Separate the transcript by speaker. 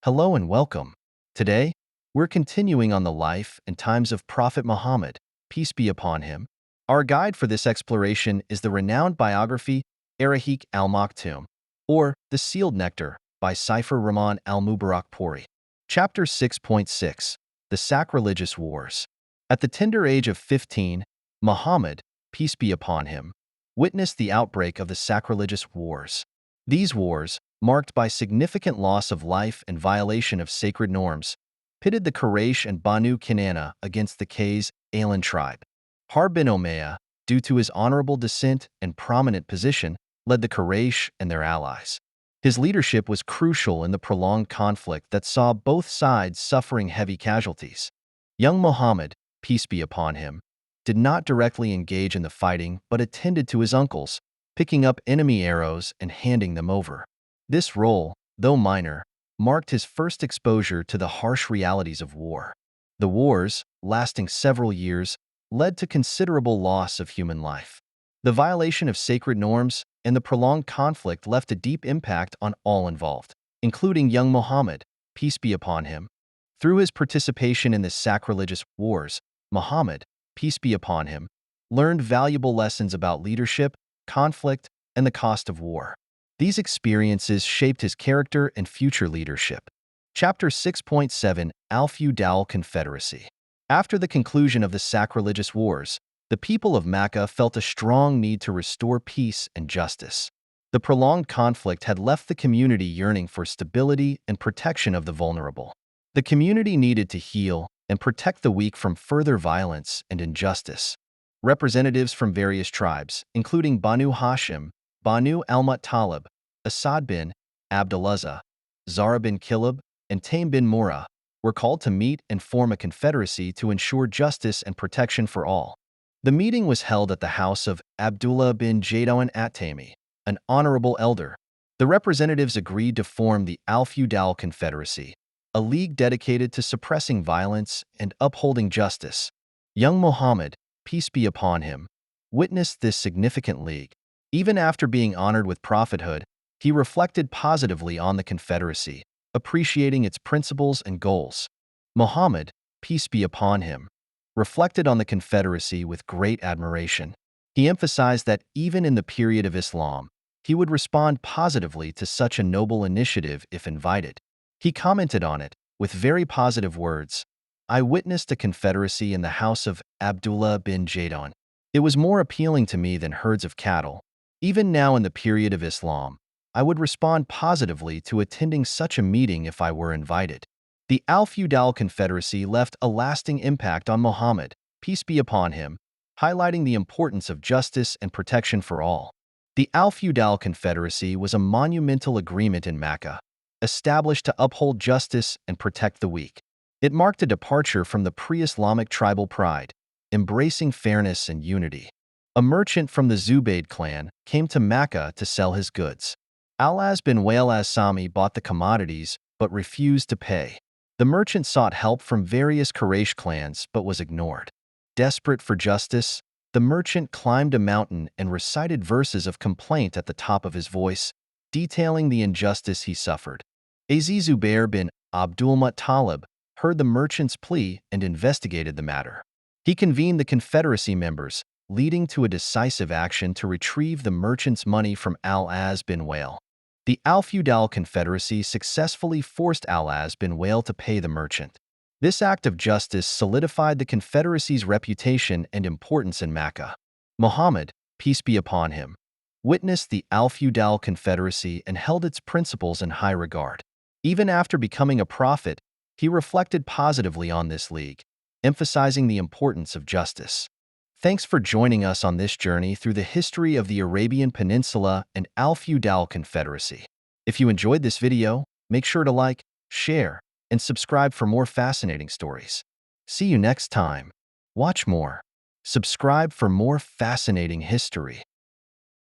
Speaker 1: Hello and welcome. Today, we're continuing on the life and times of Prophet Muhammad, peace be upon him. Our guide for this exploration is the renowned biography Arahik al-Maktoum, or The Sealed Nectar, by Saifur Rahman al-Mubarakpuri. Chapter 6.6 The Sacrilegious Wars. At the tender age of 15, Muhammad, peace be upon him, witnessed the outbreak of the Sacrilegious Wars. These wars, marked by significant loss of life and violation of sacred norms, pitted the Quraish and Banu Kinana against the Qais Ailan tribe. Harb bin Umayyah, due to his honorable descent and prominent position, led the Quraysh and their allies. His leadership was crucial in the prolonged conflict that saw both sides suffering heavy casualties. Young Muhammad, peace be upon him, did not directly engage in the fighting but attended to his uncles, picking up enemy arrows and handing them over. This role, though minor, marked his first exposure to the harsh realities of war. The wars, lasting several years, led to considerable loss of human life. The violation of sacred norms and the prolonged conflict left a deep impact on all involved, including young Muhammad, peace be upon him. Through his participation in the sacrilegious wars, Muhammad, peace be upon him, learned valuable lessons about leadership, conflict, and the cost of war. These experiences shaped his character and future leadership. Chapter 6.7 Al-Fudoul Confederacy. After the conclusion of the sacrilegious wars, the people of Makkah felt a strong need to restore peace and justice. The prolonged conflict had left the community yearning for stability and protection of the vulnerable. The community needed to heal and protect the weak from further violence and injustice. Representatives from various tribes, including Banu Hashim, Banu al-Muttalib, Asad bin Abdullah, Zara bin Kilab, and Taym bin Murrah, were called to meet and form a confederacy to ensure justice and protection for all. The meeting was held at the house of Abdullah bin Jadon at-Taymi, an honorable elder. The representatives agreed to form the Al-Fudoul Confederacy, a league dedicated to suppressing violence and upholding justice. Young Muhammad, peace be upon him, witnessed this significant league. Even after being honored with prophethood, he reflected positively on the Confederacy, appreciating its principles and goals. Muhammad, peace be upon him, reflected on the Confederacy with great admiration. He emphasized that even in the period of Islam, he would respond positively to such a noble initiative if invited. He commented on it with very positive words. I witnessed a confederacy in the house of Abdullah bin Jadon. It was more appealing to me than herds of cattle. Even now in the period of Islam, I would respond positively to attending such a meeting if I were invited. The Al-Fudoul Confederacy left a lasting impact on Muhammad, peace be upon him, highlighting the importance of justice and protection for all. The Al-Fudoul Confederacy was a monumental agreement in Makkah, established to uphold justice and protect the weak. It marked a departure from the pre-Islamic tribal pride, embracing fairness and unity. A merchant from the Zubayd clan came to Makkah to sell his goods. Al-Az bin Wail as-Sami bought the commodities but refused to pay. The merchant sought help from various Quraysh clans but was ignored. Desperate for justice, the merchant climbed a mountain and recited verses of complaint at the top of his voice, detailing the injustice he suffered. Aziz Zubair bin Abdul Muttalib heard the merchant's plea and investigated the matter. He convened the Confederacy members, leading to a decisive action to retrieve the merchant's money from Al-Az bin Wail. The Al-Fudoul Confederacy successfully forced Al-Az bin Wail to pay the merchant. This act of justice solidified the Confederacy's reputation and importance in Makkah. Muhammad, peace be upon him, witnessed the Al-Fudoul Confederacy and held its principles in high regard. Even after becoming a prophet, he reflected positively on this league, emphasizing the importance of justice. Thanks for joining us on this journey through the history of the Arabian Peninsula and Al-Fudoul Confederacy. If you enjoyed this video, make sure to like, share, and subscribe for more fascinating stories. See you next time. Watch more. Subscribe for more fascinating history.